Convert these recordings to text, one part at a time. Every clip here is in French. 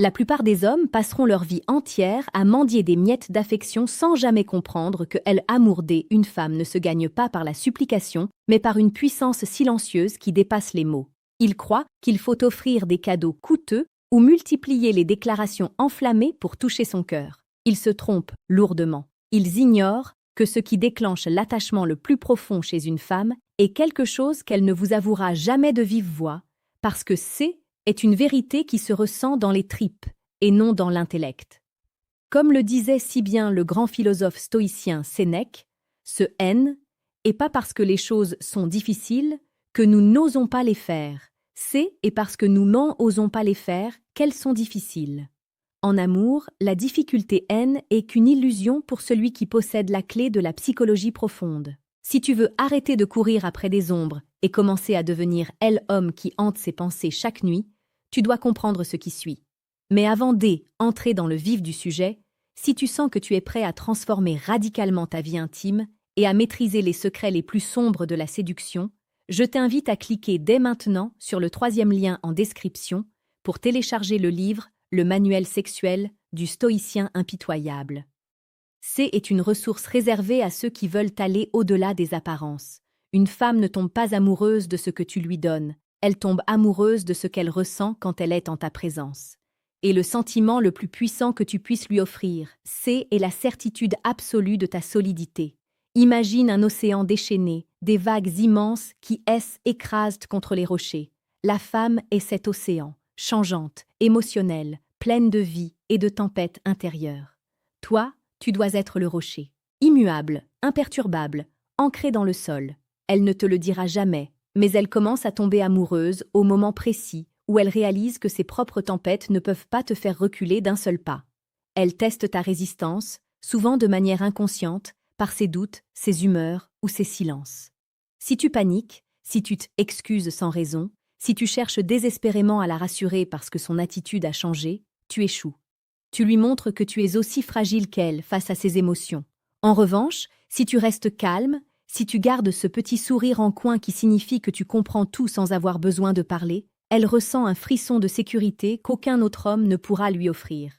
La plupart des hommes passeront leur vie entière à mendier des miettes d'affection sans jamais comprendre que amourder une femme ne se gagne pas par la supplication, mais par une puissance silencieuse qui dépasse les mots. Ils croient qu'il faut offrir des cadeaux coûteux ou multiplier les déclarations enflammées pour toucher son cœur. Ils se trompent lourdement. Ils ignorent que ce qui déclenche l'attachement le plus profond chez une femme est quelque chose qu'elle ne vous avouera jamais de vive voix, parce que est une vérité qui se ressent dans les tripes et non dans l'intellect. Comme le disait si bien le grand philosophe stoïcien Sénèque, ce N est pas parce que les choses sont difficiles que nous n'osons pas les faire, c'est parce que nous n'osons pas les faire qu'elles sont difficiles. En amour, la difficulté N est qu'une illusion pour celui qui possède la clé de la psychologie profonde. Si tu veux arrêter de courir après des ombres et commencer à devenir l'homme qui hante ses pensées chaque nuit, tu dois comprendre ce qui suit. Mais avant d'entrer dans le vif du sujet, si tu sens que tu es prêt à transformer radicalement ta vie intime et à maîtriser les secrets les plus sombres de la séduction, je t'invite à cliquer dès maintenant sur le 3e lien en description pour télécharger le livre « Le manuel sexuel du stoïcien impitoyable ». Est une ressource réservée à ceux qui veulent aller au-delà des apparences. Une femme ne tombe pas amoureuse de ce que tu lui donnes, elle tombe amoureuse de ce qu'elle ressent quand elle est en ta présence. Et le sentiment le plus puissant que tu puisses lui offrir, est la certitude absolue de ta solidité. Imagine un océan déchaîné, des vagues immenses qui écrasent contre les rochers. La femme est cet océan, changeante, émotionnelle, pleine de vie et de tempêtes intérieures. Toi, tu dois être le rocher, immuable, imperturbable, ancré dans le sol. Elle ne te le dira jamais, mais elle commence à tomber amoureuse au moment précis où elle réalise que ses propres tempêtes ne peuvent pas te faire reculer d'un seul pas. Elle teste ta résistance, souvent de manière inconsciente, par ses doutes, ses humeurs ou ses silences. Si tu paniques, si tu t'excuses sans raison, si tu cherches désespérément à la rassurer parce que son attitude a changé, tu échoues. Tu lui montres que tu es aussi fragile qu'elle face à ses émotions. En revanche, si tu restes calme, si tu gardes ce petit sourire en coin qui signifie que tu comprends tout sans avoir besoin de parler, elle ressent un frisson de sécurité qu'aucun autre homme ne pourra lui offrir.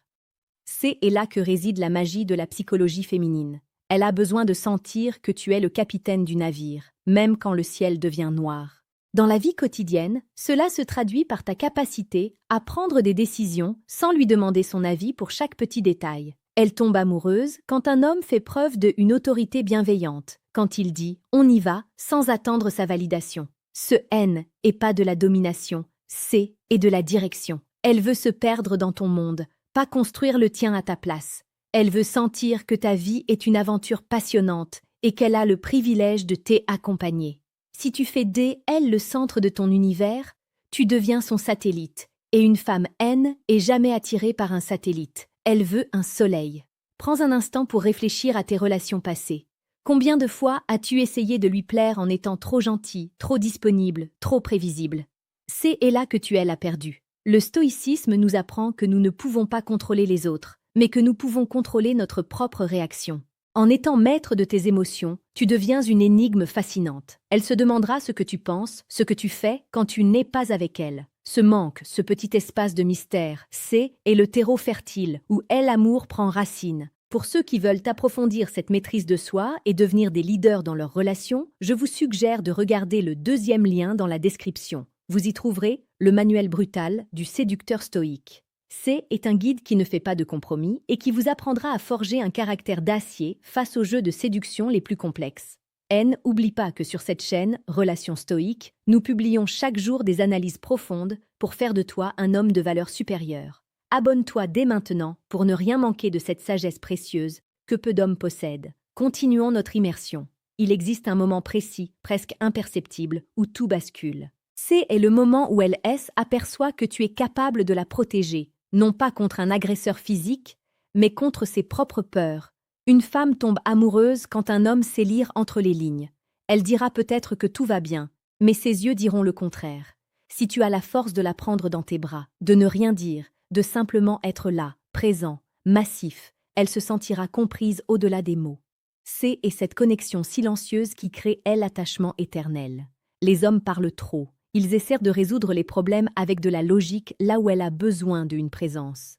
C'est là que réside la magie de la psychologie féminine. Elle a besoin de sentir que tu es le capitaine du navire, même quand le ciel devient noir. Dans la vie quotidienne, cela se traduit par ta capacité à prendre des décisions sans lui demander son avis pour chaque petit détail. Elle tombe amoureuse quand un homme fait preuve d'une autorité bienveillante, quand il dit « on y va » sans attendre sa validation. Ce N est pas de la domination, c'est de la direction. Elle veut se perdre dans ton monde, pas construire le tien à ta place. Elle veut sentir que ta vie est une aventure passionnante et qu'elle a le privilège de t'accompagner. Si tu fais d'elle le centre de ton univers, tu deviens son satellite. Et une femme N est jamais attirée par un satellite. Elle veut un soleil. Prends un instant pour réfléchir à tes relations passées. Combien de fois as-tu essayé de lui plaire en étant trop gentil, trop disponible, trop prévisible? C'est là que tu l'as perdu. Le stoïcisme nous apprend que nous ne pouvons pas contrôler les autres, mais que nous pouvons contrôler notre propre réaction. En étant maître de tes émotions, tu deviens une énigme fascinante. Elle se demandera ce que tu penses, ce que tu fais quand tu n'es pas avec elle. Ce manque, ce petit espace de mystère, est le terreau fertile où l'amour prend racine. Pour ceux qui veulent approfondir cette maîtrise de soi et devenir des leaders dans leurs relations, je vous suggère de regarder le 2e lien dans la description. Vous y trouverez le manuel brutal du séducteur stoïque. Est un guide qui ne fait pas de compromis et qui vous apprendra à forger un caractère d'acier face aux jeux de séduction les plus complexes. N'oublie pas que sur cette chaîne, Relations stoïques, nous publions chaque jour des analyses profondes pour faire de toi un homme de valeur supérieure. Abonne-toi dès maintenant pour ne rien manquer de cette sagesse précieuse que peu d'hommes possèdent. Continuons notre immersion. Il existe un moment précis, presque imperceptible, où tout bascule. Est le moment où elle aperçoit que tu es capable de la protéger, non pas contre un agresseur physique, mais contre ses propres peurs. Une femme tombe amoureuse quand un homme sait lire entre les lignes. Elle dira peut-être que tout va bien, mais ses yeux diront le contraire. Si tu as la force de la prendre dans tes bras, de ne rien dire, de simplement être là, présent, massif, elle se sentira comprise au-delà des mots. C'est cette connexion silencieuse qui crée l'attachement éternel. Les hommes parlent trop. Ils essaient de résoudre les problèmes avec de la logique là où elle a besoin d'une présence.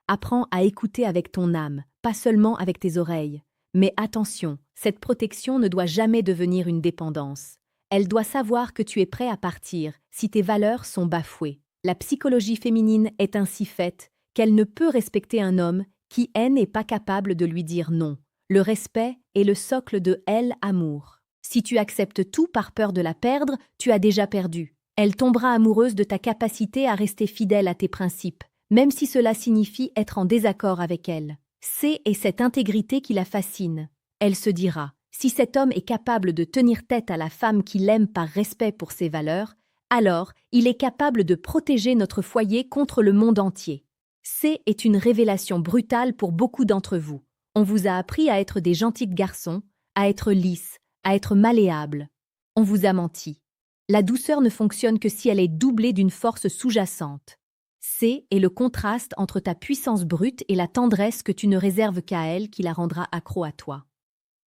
Apprends à écouter avec ton âme, pas seulement avec tes oreilles. Mais attention, cette protection ne doit jamais devenir une dépendance. Elle doit savoir que tu es prêt à partir si tes valeurs sont bafouées. La psychologie féminine est ainsi faite qu'elle ne peut respecter un homme qui n'est pas capable de lui dire non. Le respect est le socle de l'amour. Si tu acceptes tout par peur de la perdre, tu as déjà perdu. Elle tombera amoureuse de ta capacité à rester fidèle à tes principes, même si cela signifie être en désaccord avec elle. C'est cette intégrité qui la fascine. Elle se dira, si cet homme est capable de tenir tête à la femme qu'il aime par respect pour ses valeurs, alors il est capable de protéger notre foyer contre le monde entier. C'est une révélation brutale pour beaucoup d'entre vous. On vous a appris à être des gentils garçons, à être lisses, à être malléables. On vous a menti. La douceur ne fonctionne que si elle est doublée d'une force sous-jacente. C'est le contraste entre ta puissance brute et la tendresse que tu ne réserves qu'à elle qui la rendra accro à toi.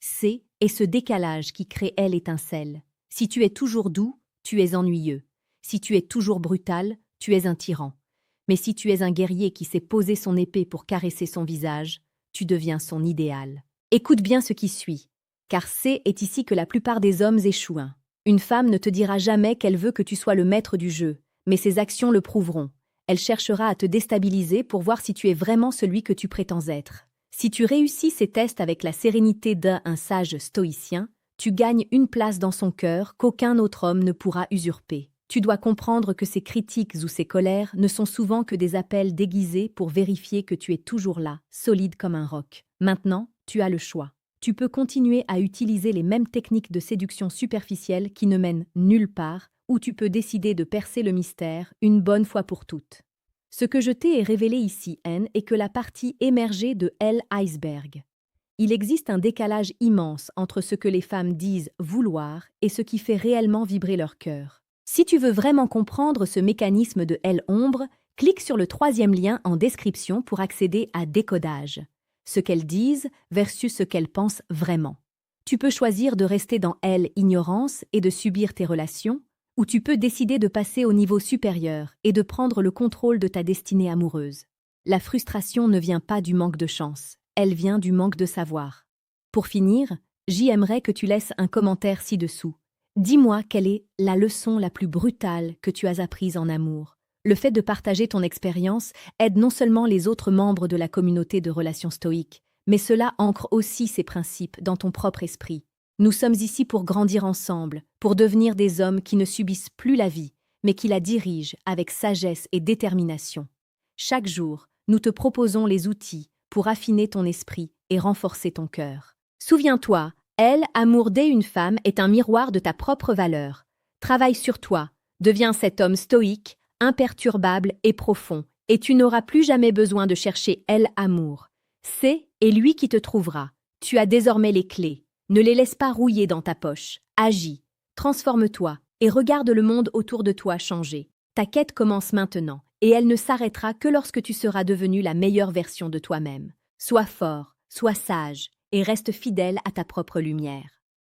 C'est ce décalage qui crée l'étincelle. Si tu es toujours doux, tu es ennuyeux. Si tu es toujours brutal, tu es un tyran. Mais si tu es un guerrier qui sait poser son épée pour caresser son visage, tu deviens son idéal. Écoute bien ce qui suit, car c'est ici que la plupart des hommes échouent. Une femme ne te dira jamais qu'elle veut que tu sois le maître du jeu, mais ses actions le prouveront. Elle cherchera à te déstabiliser pour voir si tu es vraiment celui que tu prétends être. Si tu réussis ces tests avec la sérénité d'un sage stoïcien, tu gagnes une place dans son cœur qu'aucun autre homme ne pourra usurper. Tu dois comprendre que ces critiques ou ces colères ne sont souvent que des appels déguisés pour vérifier que tu es toujours là, solide comme un roc. Maintenant, tu as le choix. Tu peux continuer à utiliser les mêmes techniques de séduction superficielle qui ne mènent nulle part, ou tu peux décider de percer le mystère une bonne fois pour toutes. Ce que je t'ai révélé ici, est que la partie émergée de l'iceberg. Il existe un décalage immense entre ce que les femmes disent vouloir et ce qui fait réellement vibrer leur cœur. Si tu veux vraiment comprendre ce mécanisme de ombre, clique sur le 3e lien en description pour accéder à Décodage. Ce qu'elles disent versus ce qu'elles pensent vraiment. Tu peux choisir de rester dans ignorance et de subir tes relations, ou tu peux décider de passer au niveau supérieur et de prendre le contrôle de ta destinée amoureuse. La frustration ne vient pas du manque de chance, elle vient du manque de savoir. Pour finir, j'aimerais que tu laisses un commentaire ci-dessous. Dis-moi quelle est la leçon la plus brutale que tu as apprise en amour. Le fait de partager ton expérience aide non seulement les autres membres de la communauté de relations stoïques, mais cela ancre aussi ces principes dans ton propre esprit. Nous sommes ici pour grandir ensemble, pour devenir des hommes qui ne subissent plus la vie, mais qui la dirigent avec sagesse et détermination. Chaque jour, nous te proposons les outils pour affiner ton esprit et renforcer ton cœur. Souviens-toi, amourder une femme est un miroir de ta propre valeur. Travaille sur toi, deviens cet homme stoïque, imperturbable et profond, et tu n'auras plus jamais besoin de chercher l'amour. C'est lui qui te trouvera. Tu as désormais les clés. Ne les laisse pas rouiller dans ta poche. Agis, transforme-toi et regarde le monde autour de toi changer. Ta quête commence maintenant et elle ne s'arrêtera que lorsque tu seras devenu la meilleure version de toi-même. Sois fort, sois sage et reste fidèle à ta propre lumière.